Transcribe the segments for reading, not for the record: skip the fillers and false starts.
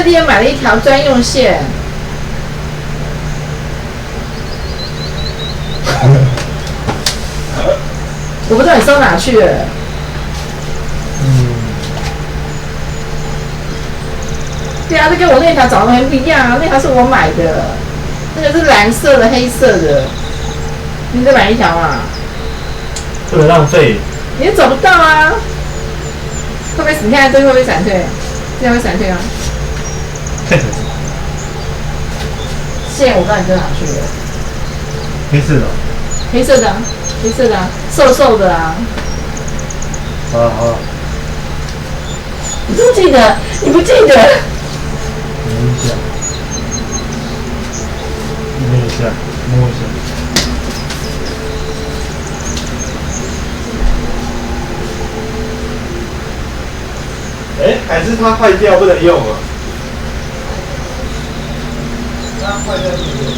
特地买了一条专用线。我不知道你收哪去了。对啊，这跟我那条长得很不一样啊，那条是我买的，那个是蓝色的、黑色的。你再买一条嘛？不能浪费。你也找不到啊！会不会？你看这个会不会闪退？这样会闪退吗？线我不知道你丢哪去了。黑色的。黑色的、啊，黑色的、啊，瘦瘦的啊。好。你不记得？你不记得？摸一下，摸一下。还是它坏掉不能用啊？它坏掉不能用。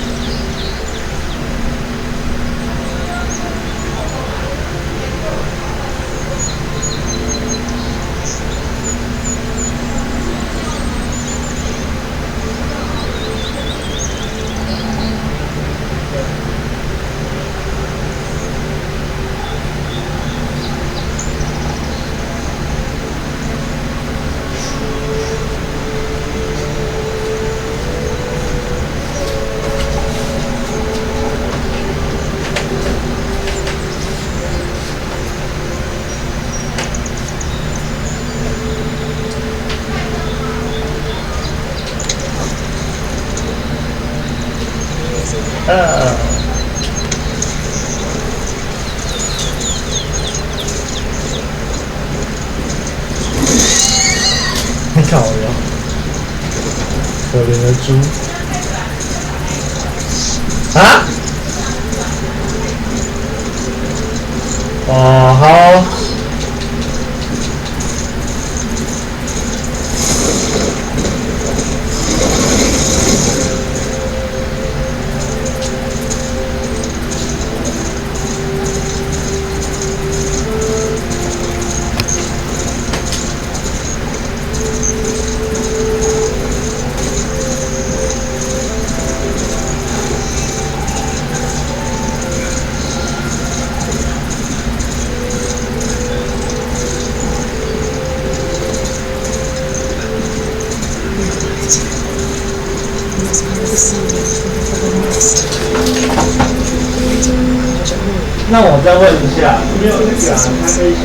你看我呀，可怜的猪啊！哦，好。那我再问一下，没有那个咖啡车。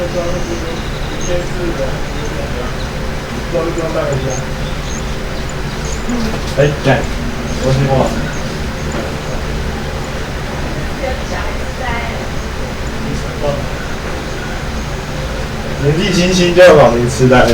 就说今天是的，不用带回家。哎，干，我听过。年纪轻轻就有老年痴呆了。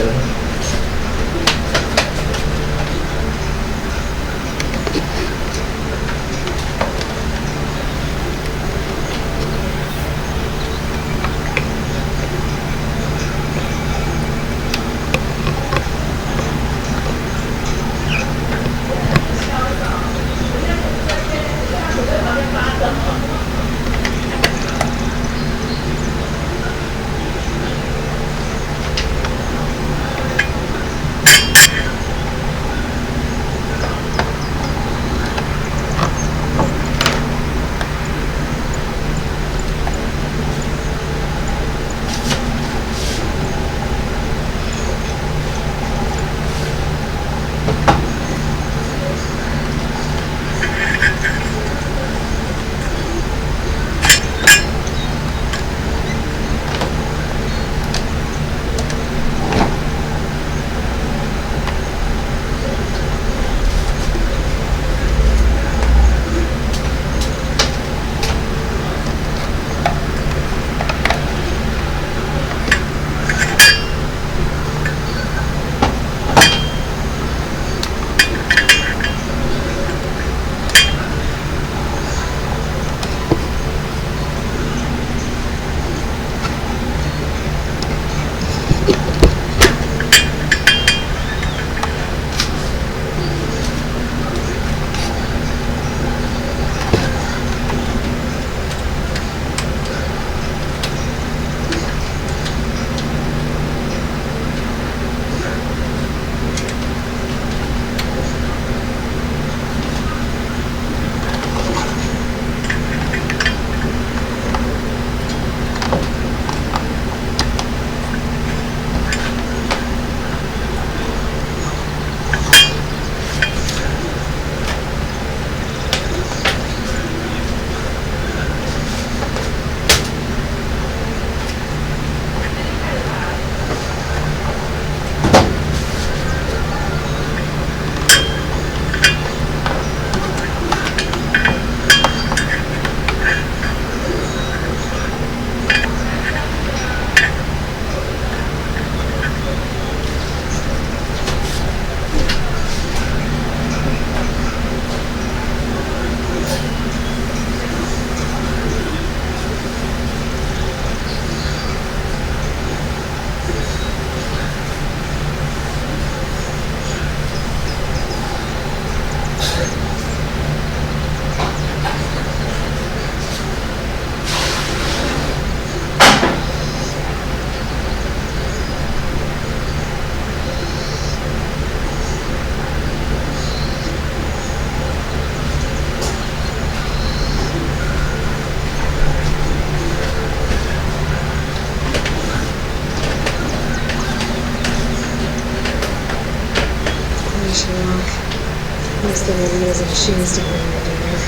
Most of the videos and machines to bring me dinner.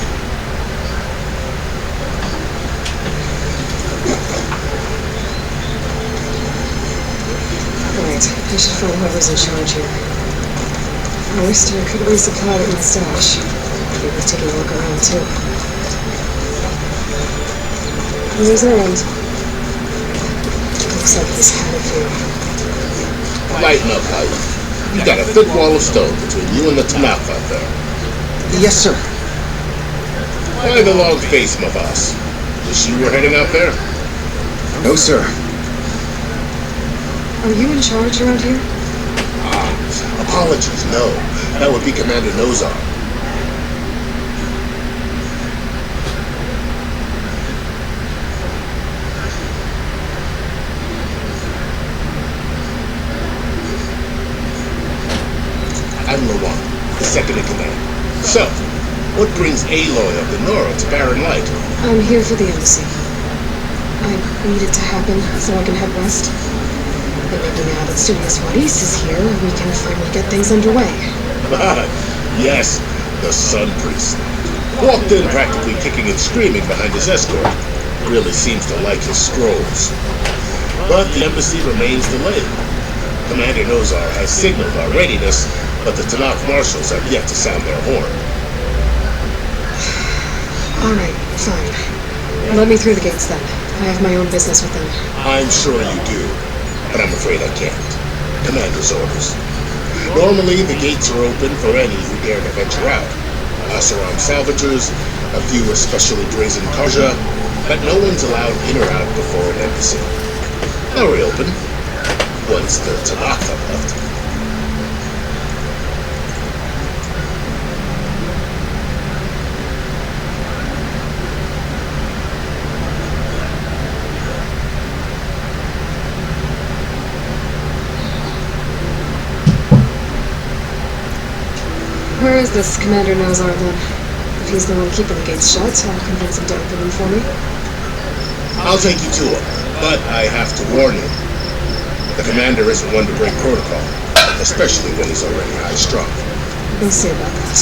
Right, I should find whoever's in charge here. First, I could resupply the old stash. Maybe we'll take a look around too. Here's our end. Looks like this had a few. Lighten up, Howard. You got a thick wall of stone between you and the Tanakh out there. Yes, sir. Why the long face, my boss? Was she were heading out there? No, sir. Are you in charge around here? Apologies, no. That would be Commander Nozar. I'm Lawan, the second in command. So, what brings Aloy of the Nora to Barren Light? I'm here for the embassy. I need it to happen so I can head west. And maybe now that Studios What East is here, we can finally get things underway. Yes, the Sun Priest. Walked in practically kicking and screaming behind his escort. Really seems to like his scrolls. But the embassy remains delayed. Commander Nozar has signaled our readiness, but the Tanakh marshals have yet to sound their horn. Alright, fine. Let me through the gates then. I have my own business with them. I'm sure you do, but I'm afraid I can't. Commander's orders. Normally, the gates are open for any who dare to venture out. Asaram salvagers, a few especially brazen Karja, but no one's allowed in or out before an embassy. They'll reopen once the Tanakh have left. Where is this Commander Nozar then? If he's the one keeping the gates shut, I'll convince him to open them for me. I'll take you to him, but I have to warn you. The commander isn't one to break protocol, especially when he's already high-strung. We'll see about that.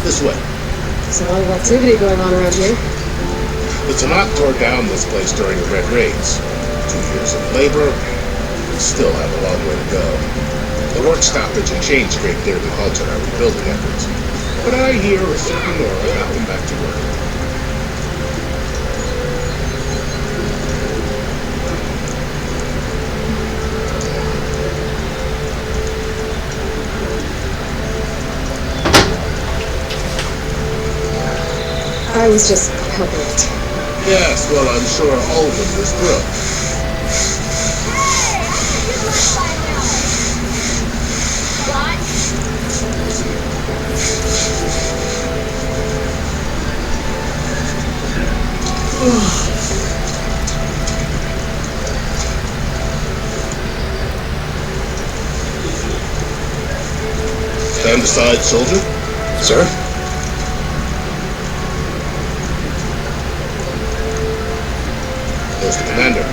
This way. There's a lot of activity going on around here. The Tanakh tore down this place during the Red Raids. 2 years of labor, we still have a long way to go. The work stoppage and change create clearly halted our rebuilding efforts. But I hear a certain Nora got them back to work. I was just helping it. Yes, well, I'm sure Alden was thrilled. Stand aside, soldier. Sir? There's the commander.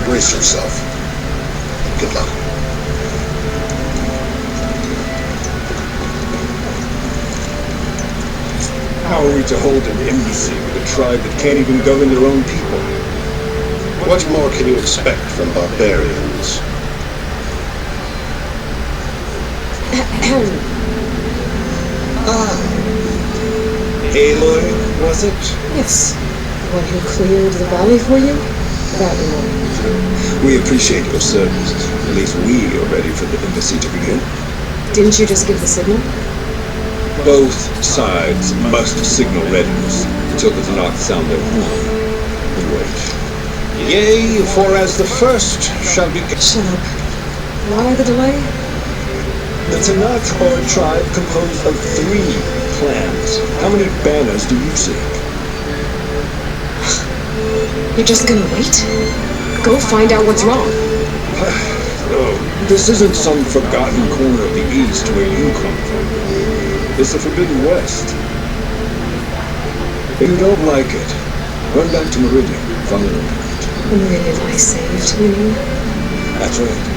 Brace yourself. Good luck. How are we to hold an embassy with a tribe that can't even govern their own people? What more can you expect from barbarians? Aloy, was it? Yes. The one who cleared the valley for you? That one. We appreciate your service. At least we are ready for the embassy to begin. Didn't you just give the signal? Both sides must signal readiness until the Tanakh sound their horn. We wait. Yea, for as the first shall be... Shut up. Why the delay? The Tanakh Horde tribe composed of 3 clans. How many banners do you see? You're just gonna wait? Go find out what's wrong. No, this isn't some forgotten corner of the East where you come from. It's the Forbidden West. If you don't like it, run back to Meridian, follow the route. The Meridian I saved, you mean? That's right.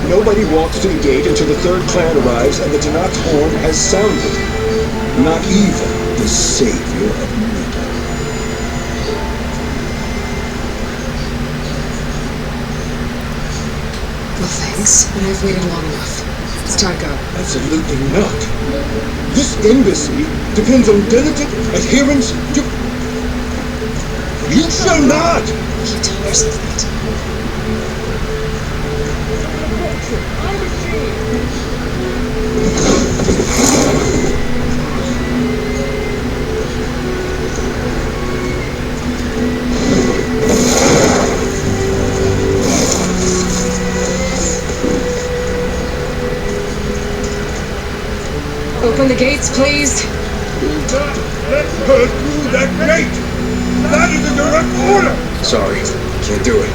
Nobody walks to the gate until the 3rd clan arrives and the Tanakh horn has sounded. Not even the savior of Meridian. Well, thanks, but I've waited long enough. It's time to go. Absolutely not. This embassy depends on delicate adherence to... You shall not! You tell yourself that. Open the gates, please. Do not let her through that gate! That is a direct order! Sorry, can't do it.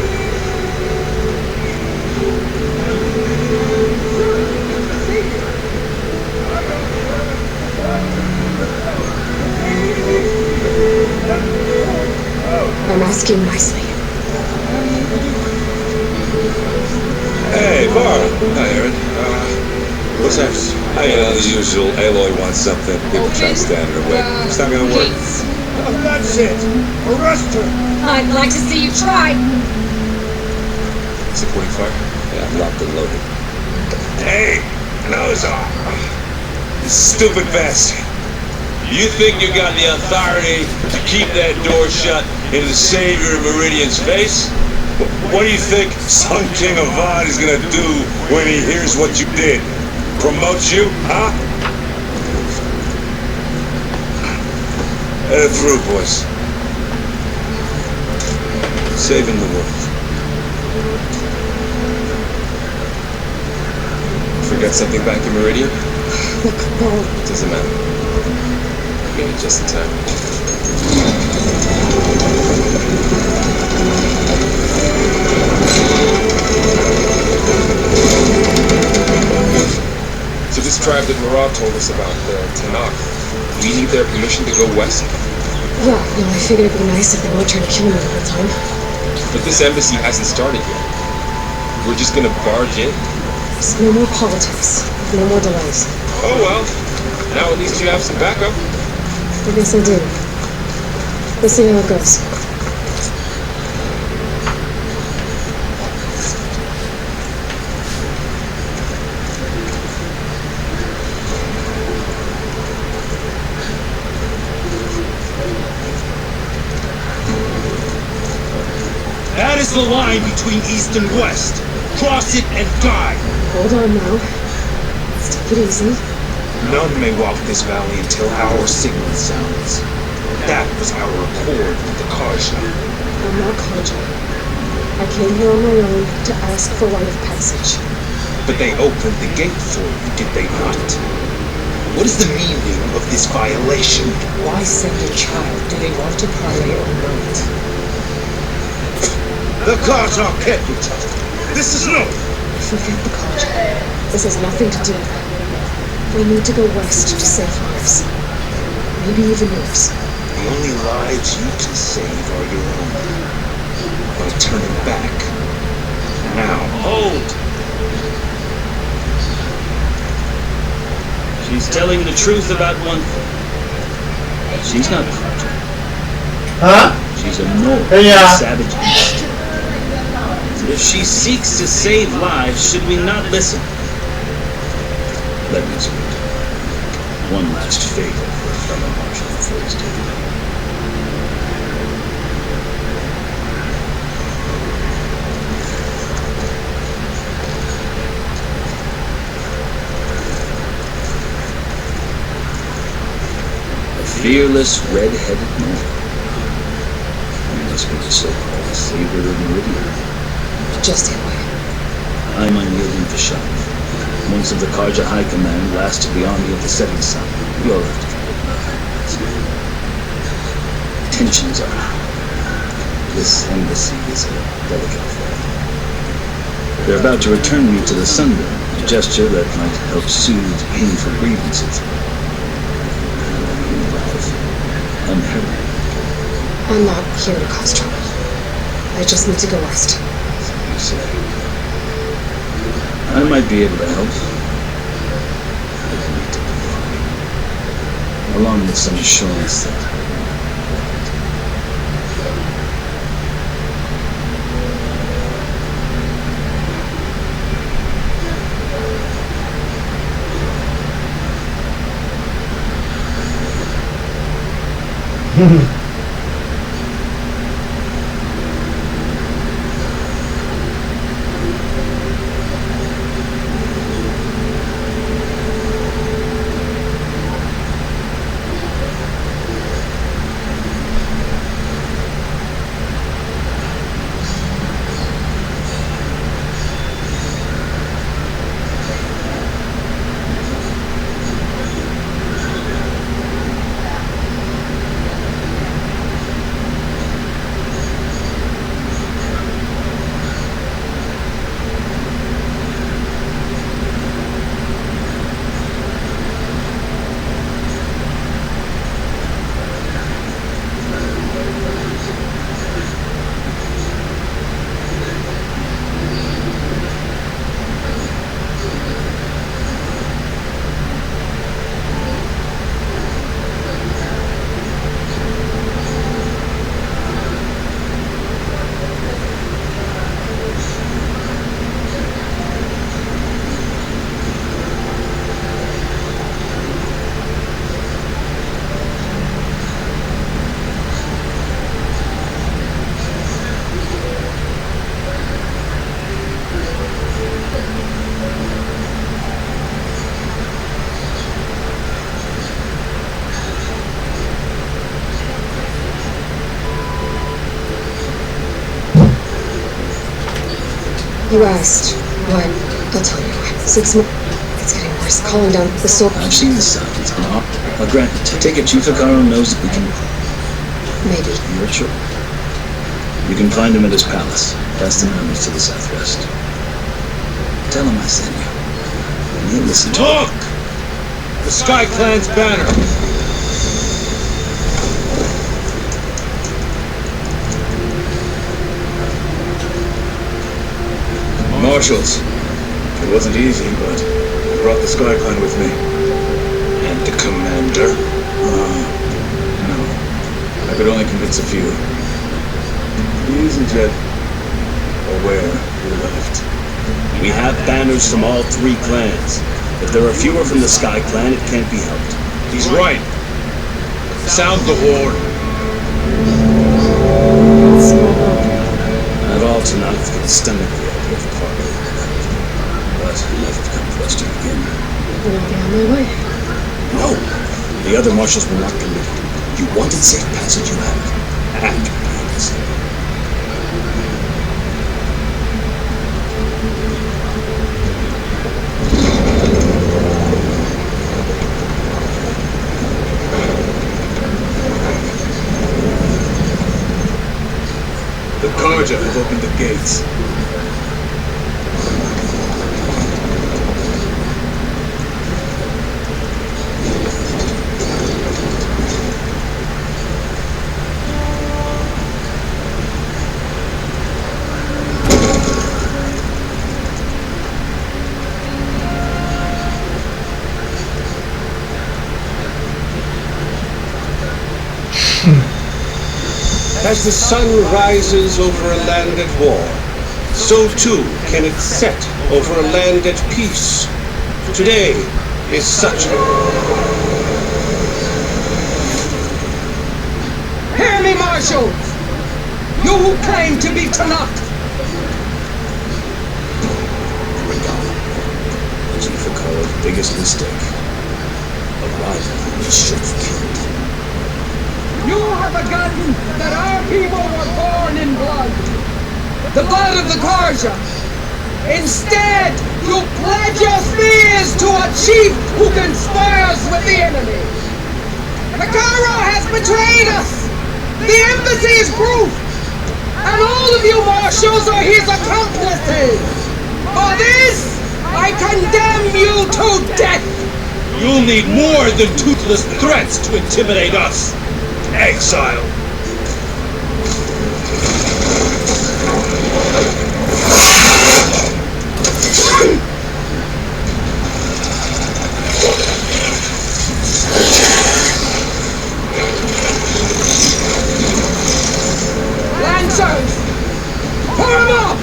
I'm asking nicely. Hey, Bar. Hi, Aaron. What's next? The usual. Aloy wants something. People try to stand in her way. It's not gonna work. That's it. Arrest her. I'd like to see you try. Supporting fire? Yeah, I'm locked and loaded. Hey, nose off. Stupid bastard. You think you got the authority to keep that door shut in the savior of Meridian's face? What do you think Sun King Avad is gonna do when he hears what you did? Promote you, huh? Let it through, boys. Saving the world. Forget something back in Meridian? Look, well, Doesn't matter. Made it just in time. So this tribe that Marab told us about, the Tanakh, we need their permission to go west? yeah, no, I figured it'd be nice if they weren't trying to kill me the whole time. But this embassy hasn't started yet. We're just gonna barge in? Just no more politics. No more delays. Oh well. Now at least you have some backup. I guess I do. Let's see how it goes. That is the line between east and west. Cross it and die. Hold on now. Let's take it easy. None may walk this valley until our signal sounds. That was our accord with the Karja. I'm not Karja. I came here on my own to ask for rite of passage. But they opened the gate for you, did they not? What is the meaning of this violation? Why send a child? Do they want to parley or not? The Karja kept it. This is no. Forget the Karja. This has nothing to do with it. We need to go west to save lives. Maybe even yours. The only lives you can save are your own. By turning back. Now, hold! She's telling the truth about one thing. She's not Karja. Huh? She's a Nord, Yeah. a savage beast. If she seeks to save lives, should we not listen? Let me speak. One last favor for a fellow marshal before he's taken. A fearless, red-headed Nord. You must be the so-called savior of Meridian. Just hit away. I'm unyielding Vishal. Once of the Karja High Command, last of the army of the setting sun. You're left to tensions are high. This embassy is a delicate affair. They're about to return me to the Sunday, a gesture that might help soothe painful grievances. I'm Harry. I'm not here to cause trouble. I just need to go west. You say. I might be able to help. Along with some assurance that You asked. When? I'll tell you. 6 months. It's getting worse. Calling down the soul. I've seen the signs. I'll grant it. Take it, Chief Hikaru knows that we can... Maybe. You're sure. You can find him at his palace. Past the mountains to the southwest. Tell him I sent you. And he'll listen to Look! The Sky Clan's banner. Marshals. It wasn't easy, but I brought the Sky Clan with me. And the commander? No. I could only convince a few. He isn't yet aware who left. We have banners from all 3 clans. If there are fewer from the Sky Clan, it can't be helped. He's right. Sound the horn. Not all tonight can stomach the idea of party. But enough have come for us to begin. I'll be on my way. No! The other marshals will not permit it. You wanted safe passage, you have it. After behind us. The Karja have opened the gates. As the sun rises over a land at war, so too can it set over a land at peace. Today is such a... Hear me, marshals! You who claim to be Tanakh! Chief Hikaru's biggest mistake. A rival who he should have killed. You have forgotten that our people were born in blood. The blood of the Karja. Instead, you pledge your spears to a chief who conspires with the enemy. Hikaru has betrayed us. The embassy is proof. And all of you marshals are his accomplices. For this, I condemn you to death. You'll need more than toothless threats to intimidate us. Exile. Lancers! Pour 'em up!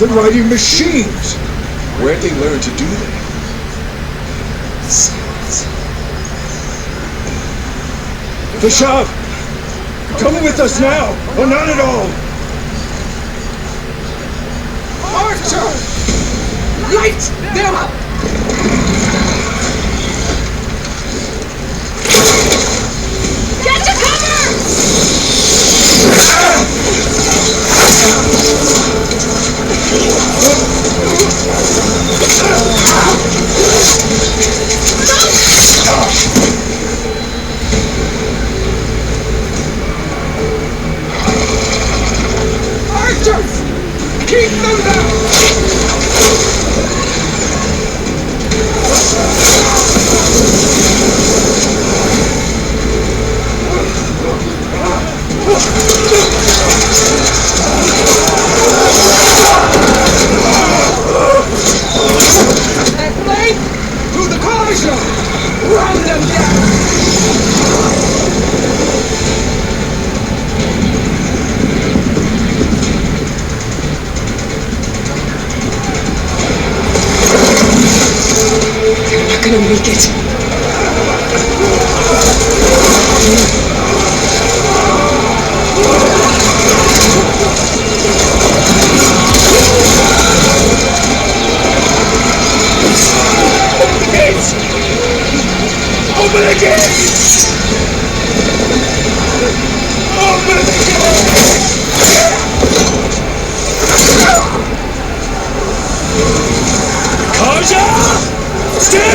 The writing machines! Where'd they learn to do that? Fishav! Come with us now, or not at all! Archer! Light them up! Get to cover! Archers! Keep them down! At length, to the Karja! Run them down! They're not gonna make it. Open the gates!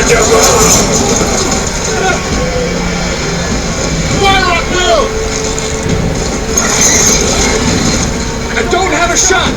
I don't have a shot!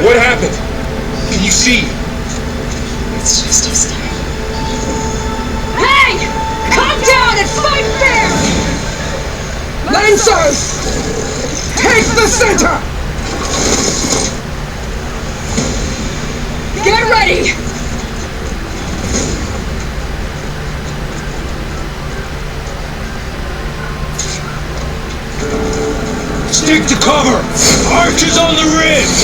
What happened? Can you see? It's just his time. Hey! Calm down and fight fair! Lancers! Take the center! Get ready! Stick to cover! Archers on the ridge!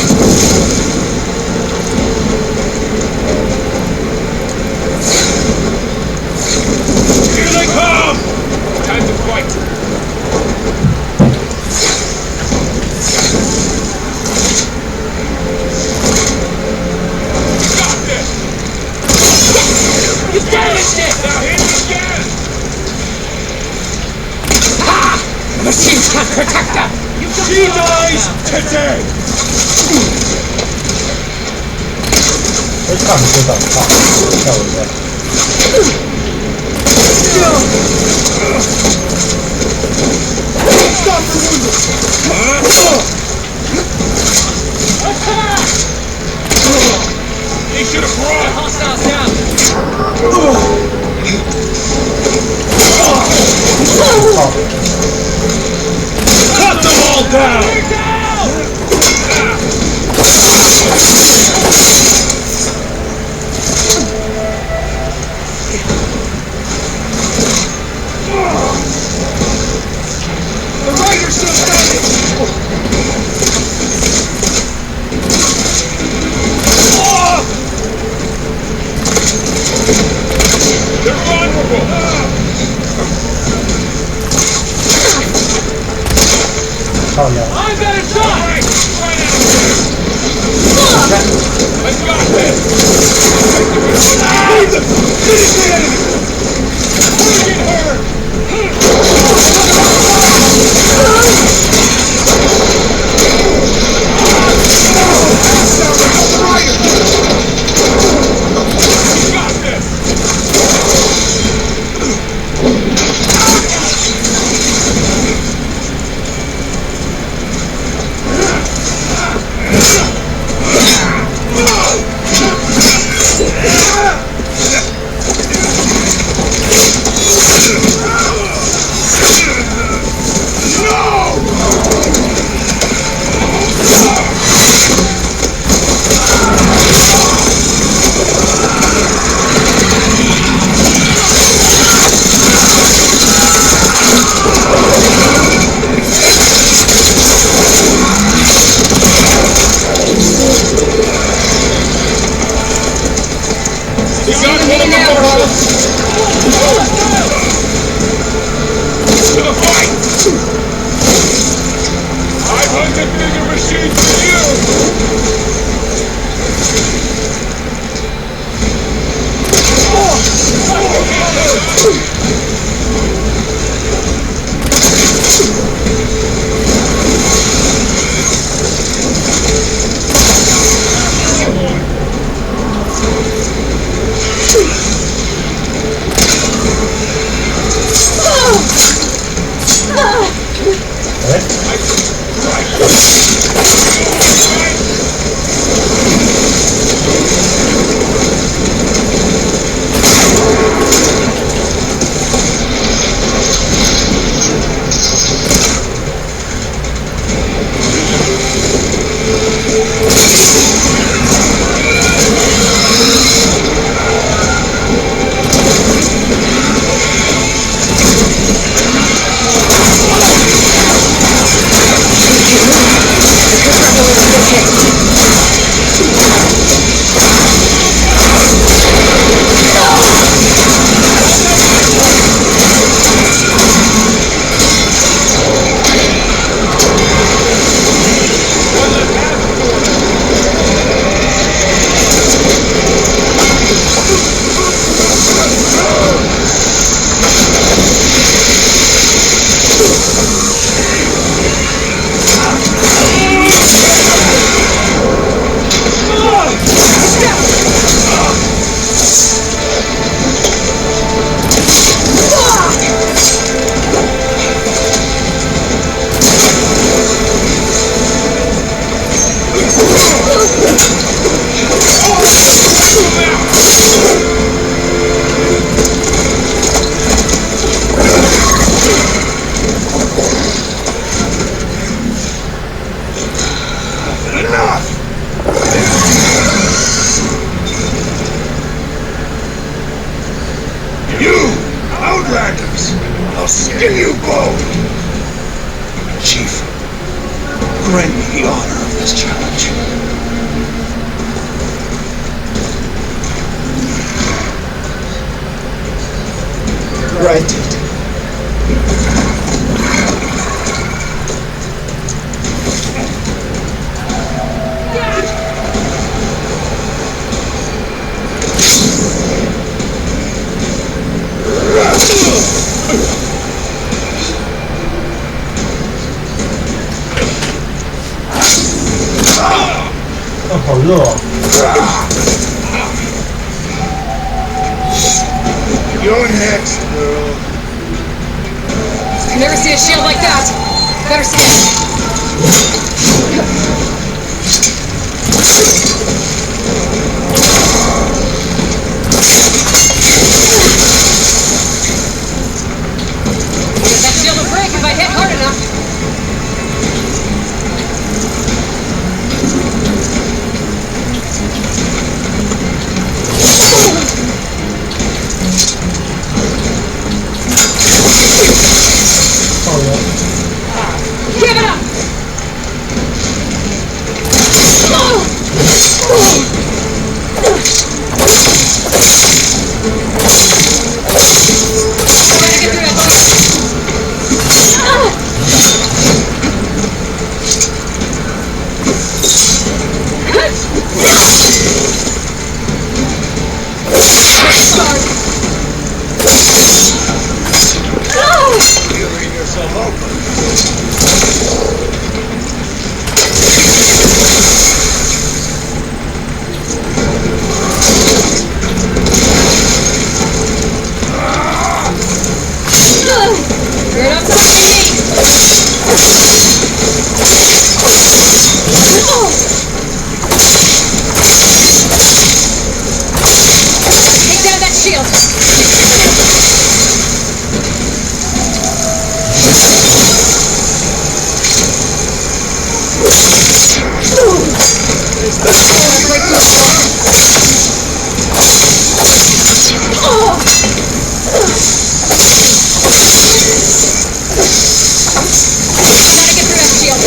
Here they come! Time to fight! Got this! You damaged it! Now hit it again! Ha! Machines can't protect them! She dies today! 哎，看不到，看，吓我一跳。 Stop the wounded! They should have brought Hostiles down! Cut them all down! The rider's still standing! They're vulnerable!靠呀！ I got a shot! I got this! Leave them! Finish the enemy! Get her! Got this! You got one now, brother! To the fight! I've hunted bigger machines than you! Chief, grant me the honor of this challenge. Granted. You're next, girl. I've never seen a shield like that. Better see. That shield will break if I hit hard enough. Give it up! Gotta get through it. You leave yourself open. You're not fighting me! Take down that shield! Gotta get through that shield.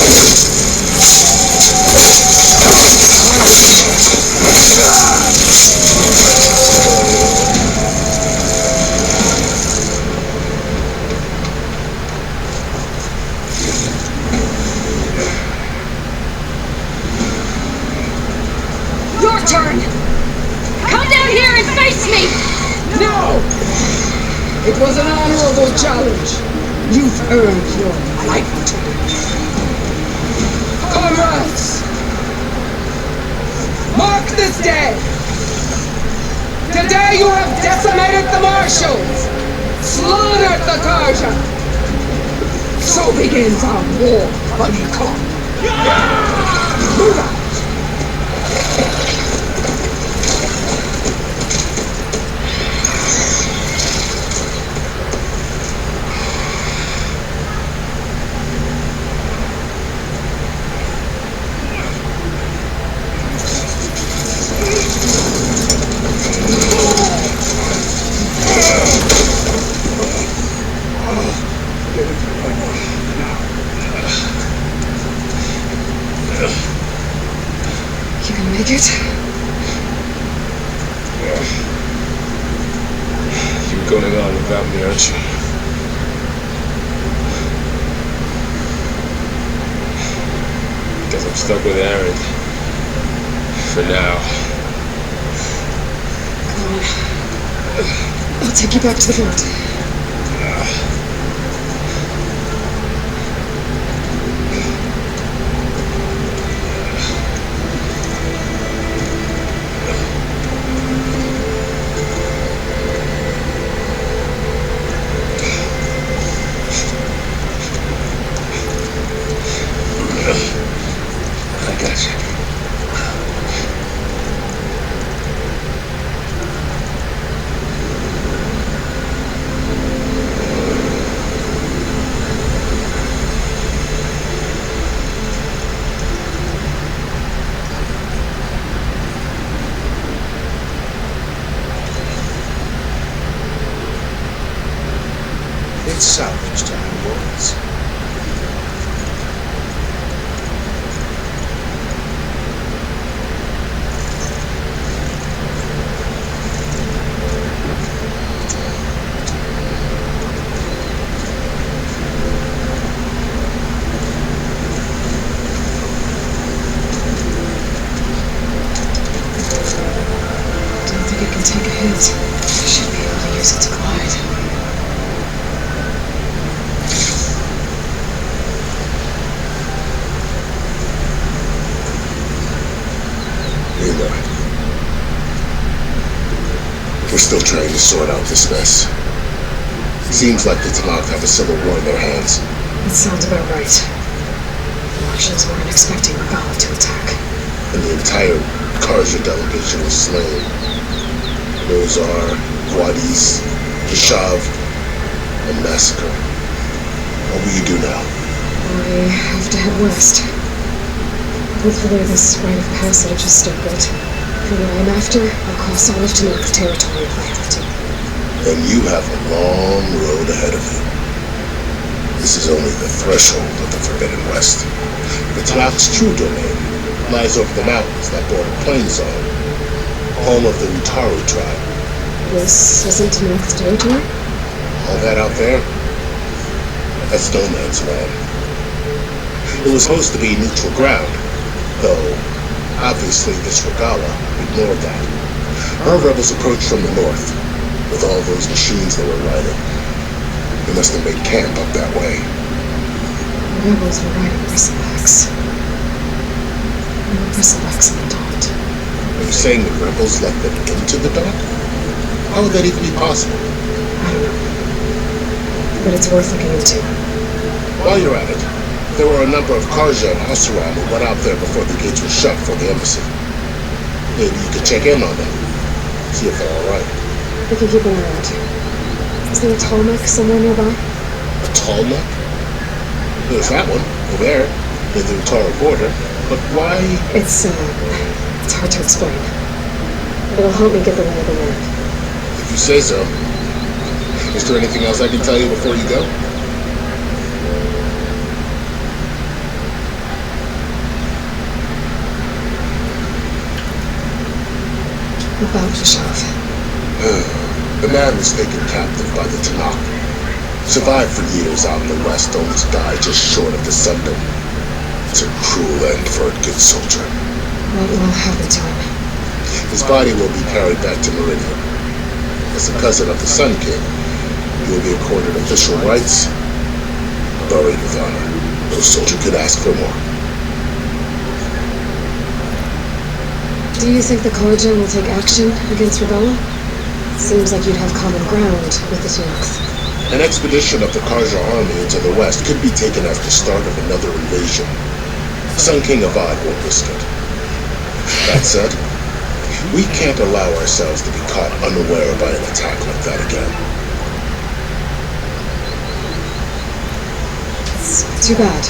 Your turn! Come down here and face me! No! It was an honorable challenge. You've earned your life. Comrades! Mark this day! Today you have decimated the marshals! Slaughtered the Karja! So begins our war, buddy cop. Move out! You can make it. You're going on without me, aren't you? Guess I'm stuck with Aaron. For now. Come on. I'll take you back to the fort. I got you. It's salvage time, boys. Still trying to sort out this mess. Seems like the Tanakh have a civil war in their hands. That sounds about right. The Martians weren't expecting Vala to attack. And the entire Karja delegation was slain. Nozar, Guadis, Jashav, and massacre. What will you do now? I have to head west. Hopefully this rite of passage is still good. For what I'm after, I'll cross all of Tanakh's territory if I have to. Then you have a long road ahead of you. This is only the threshold of the Forbidden West. The Tanakh's true domain lies over the mountains that border Plainzone, home of the Utaru tribe. This isn't Tanakh's territory? All that out there? That's no man's land. It was supposed to be neutral ground, though obviously this Regala ignored that. Our rebels approached from the north, with all those machines they were riding. They must have made camp up that way. The rebels were riding bristlebacks. There were bristlebacks in the Daunt. Are you saying the rebels let them into the Daunt? How would that even be possible? I don't know. But it's worth looking into. While you're at it, there were a number of Karja and Asuran who went out there before the gates were shut for the embassy. Maybe you could check in on them, see if they're alright. We can keep an eye out. Is there a Talmach somewhere nearby? A Talmach? There's that one, over there, near the Utaru border, but why? It's hard to explain. It'll help me get the lay of the land. If you say so. Is there anything else I can tell you before you go? About Jashav. The man was taken captive by the Tanakh. Survived for years out in the west, only to die just short of the Sundom. It's a cruel end for a good soldier. What will happen to him? His body will be carried back to Meridian. As a cousin of the Sun King, he will be accorded official rights, buried with honor. No soldier could ask for more. Do you think the Karja will take action against Regala? Seems like you'd have common ground with the Tanakh. An expedition of the Karja army into the west could be taken as the start of another invasion. Sun King Avad won't risk it. That said, we can't allow ourselves to be caught unaware by an attack like that again. It's too bad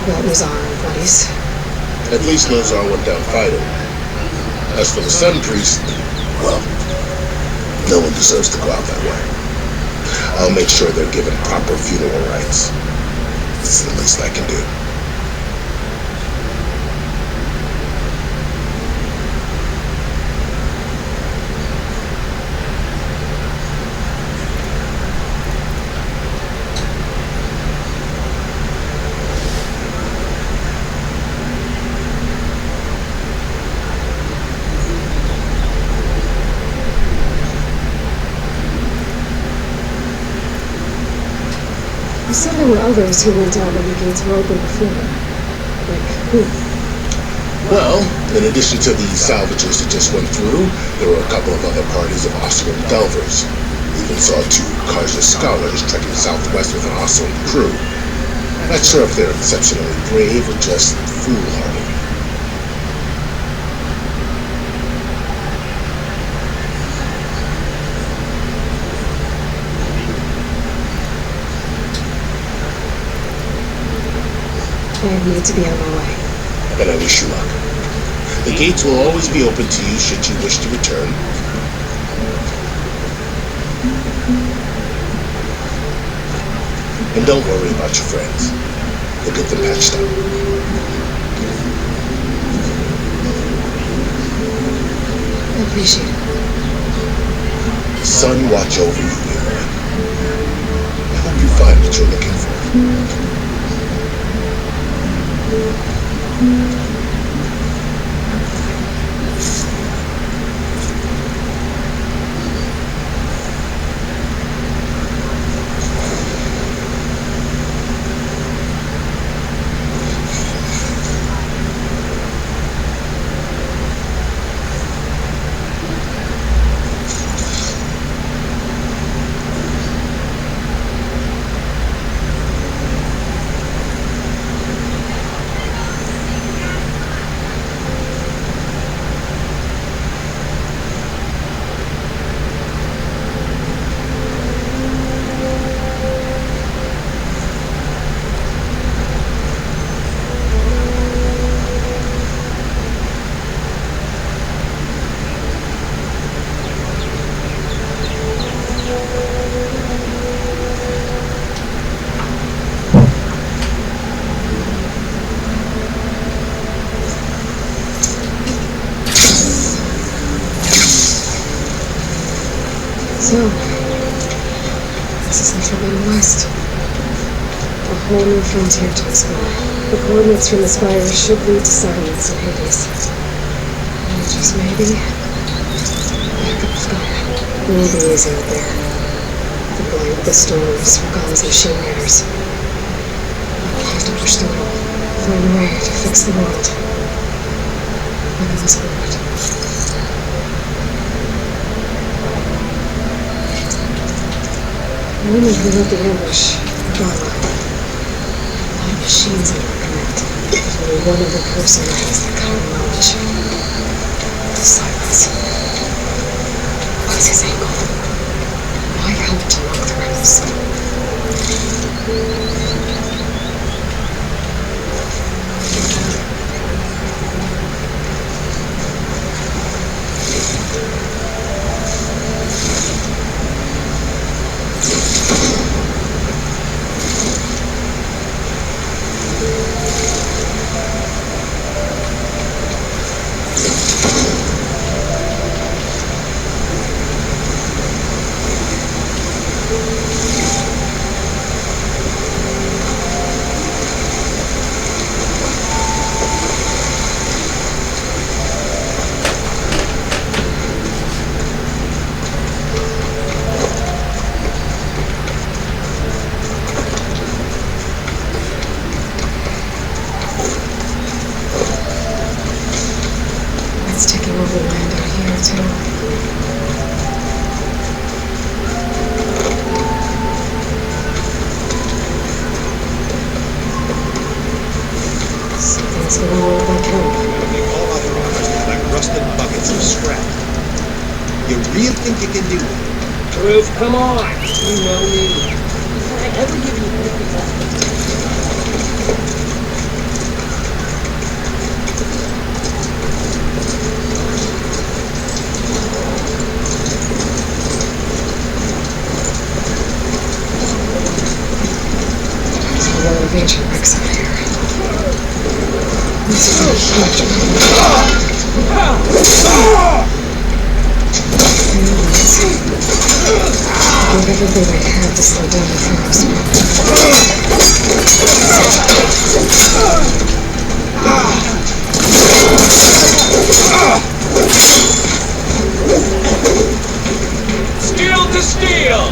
about Nozar and Guadis. At least Nozar went down fighting. As for the Sun Priest, well, no one deserves to go out that way. I'll make sure they're given proper funeral rites. It's the least I can do. You said there were others who went out when the gates were open before. Like who? Well, in addition to the salvagers that just went through, there were a couple of other parties of Osirian delvers. Even saw 2 Karja scholars trekking southwest with an Osirian crew. Not sure if they're exceptionally brave or just foolhardy. I need to be on my way. Then I wish you luck. The gates will always be open to you should you wish to return. And don't worry about your friends. We'll get them patched up. I appreciate it. The sun watch over you, Aaron. I hope you find what you're looking for. So, this is the Forbidden West. A whole new frontier to explore. The coordinates from the spire should lead to settlements in Hades. And just maybe, back up Gaia. It won't be easy out there. The blight, the storms, Regal's machine raiders. We'll have to push through it all. Find a way to fix the world. Everyone's forward. When we blew up the ambush, Gala. A lot of machines under our command. There's only one other person that has that kind of knowledge. The Silence. What's his angle? Why help to lock the rebels? It's taking over the land out here, too. Something's going on with that camp. Probably all other armors are like rusted buckets of scrap. You really think you can do that? Ruth, come on! You know me. Did I ever give you anything? Ancient wrecks out here. This is a huge I did everything I had to slow down the frogs. Steel to steel!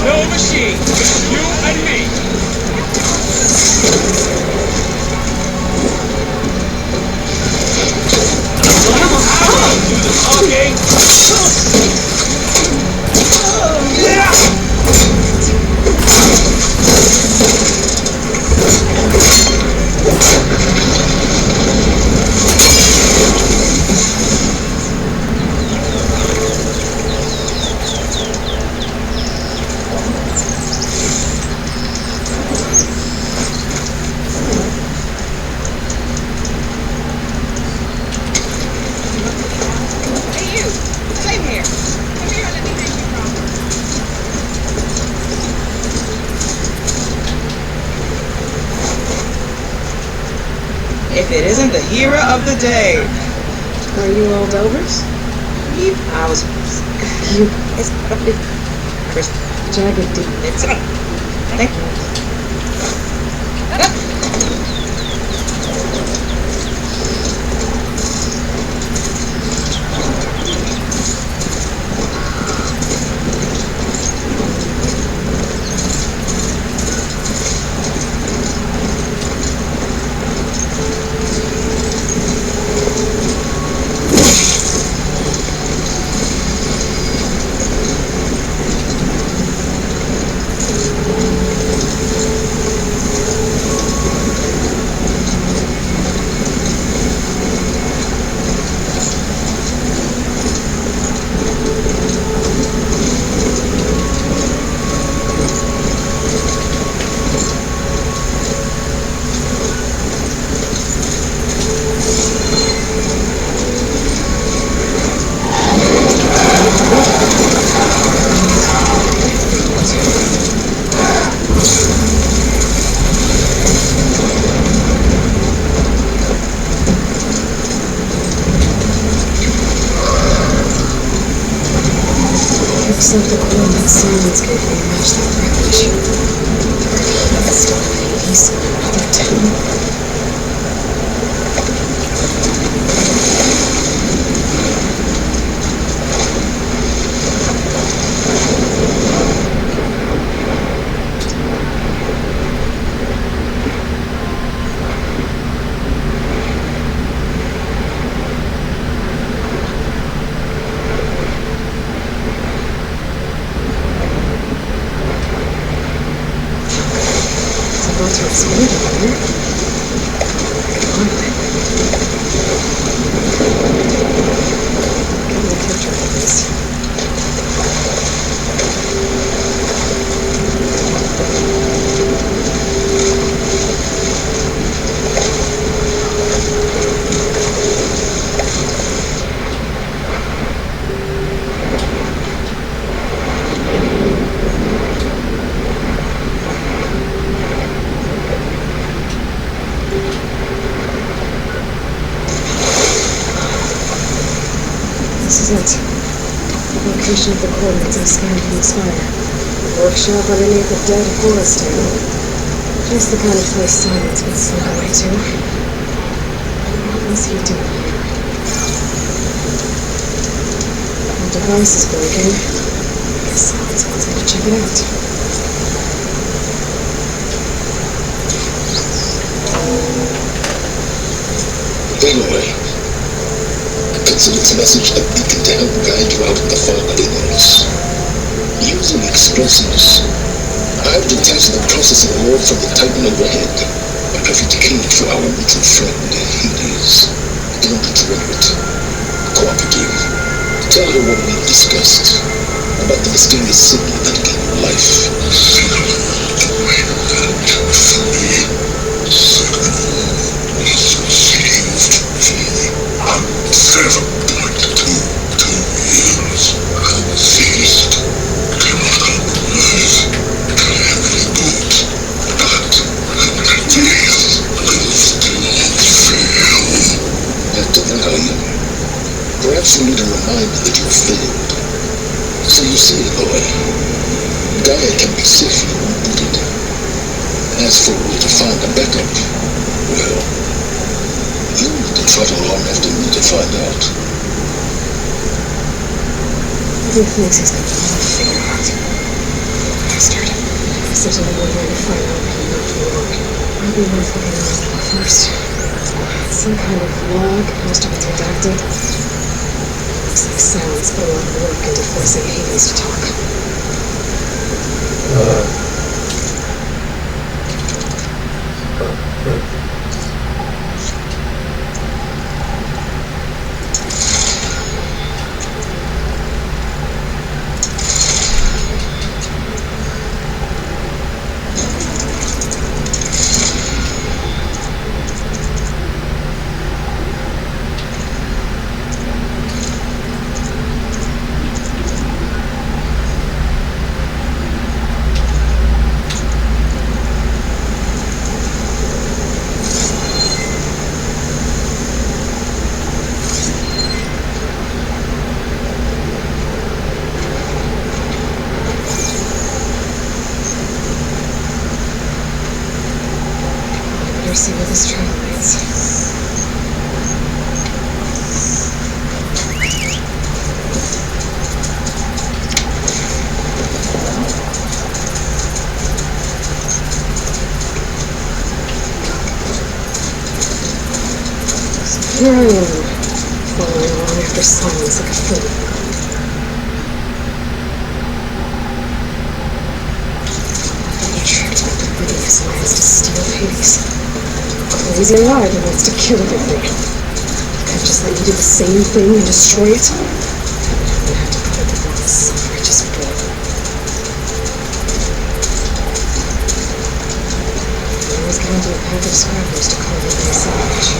No machine, just you and me. I'll do the talking. If it isn't the hero of the day. Are you all Dovers? I was. You. It's Chris. Jagged deep. It's. Thank you. Looks like the coordinate silence gave me match that language. It's still Hades, another town. This is it. The location of the coordinates I scanned from the spire. A workshop underneath a dead forest area. Just the kind of place Silence would slip away to. What was he doing here? The device is broken. I guess Silence wants me to check it out. Anyway, consider this message a beacon to help guide you out of the fog of ignorance. Using explosives, I've detached the processing orb from the Titan overhead, a perfect cage for our mutual friend, Hades. In order to render it cooperative, tell her what we've discussed about the mysterious signal that gave you life. The signal to wake that for me. Signal was received on 7.2 years. I ceased to recognize calamity good, but entities will still fail. That doesn't tell you. Perhaps you need a reminder that you failed. So you see, boy, Gaia can be safely rebooted. As for a way to find a backup, well, you need to trot along after me to find out. He thinks he's got it all figured out. Bastard. If there's only one way to find out what he went wrong, I'll be worth looking around for first. Some kind of log, most of it's redacted. Looks like Silence put a lot of work into forcing Hades to talk. See where this trail leads. So here I am, following along after Silence like a fool. I thought you tricked me into bringing Silence to steal Hades. Crazy lie that wants to kill everything. Can't just let you do the same thing and destroy it. I'm gonna have to put up with all this self-righteous bull. I always got into a pack of scrappers to call me my savage.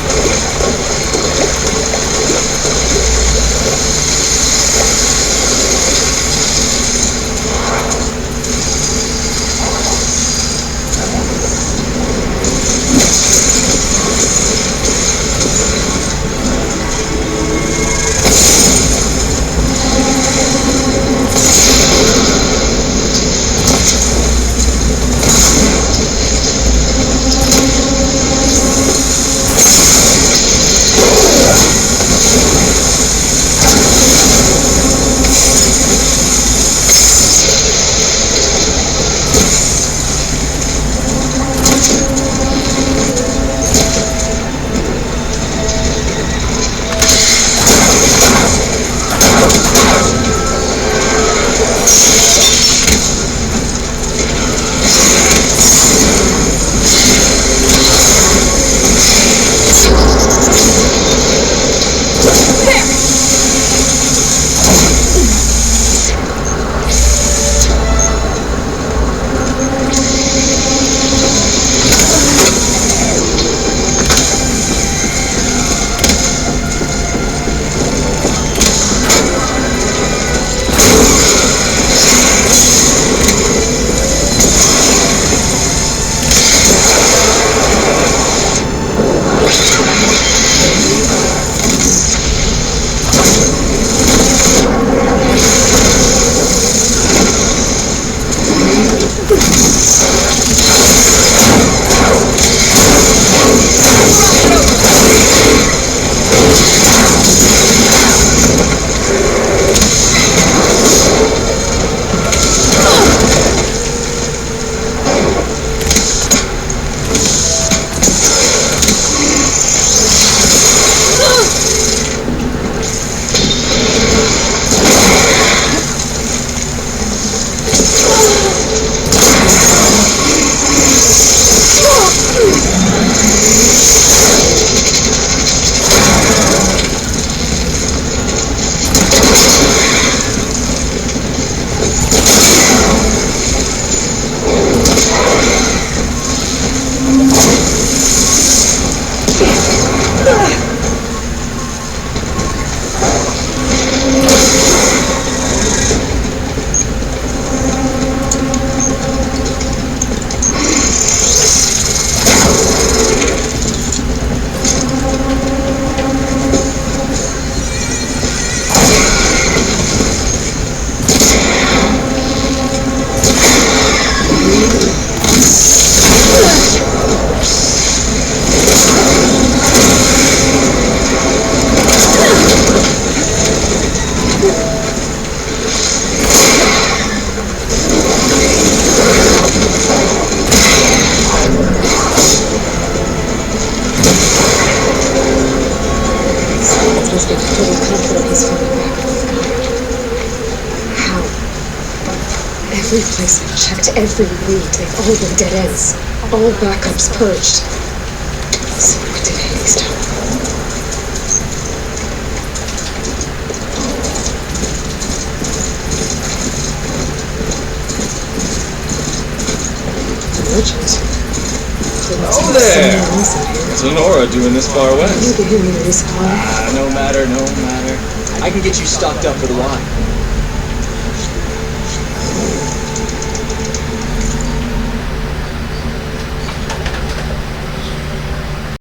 Every place I've checked, every lead, they've all been dead ends. All backups purged. So what did Haley's do? Merchant. Oh there! What's Lenora doing this far west? You can hear me this far. No matter. I can get you stocked up for the wine.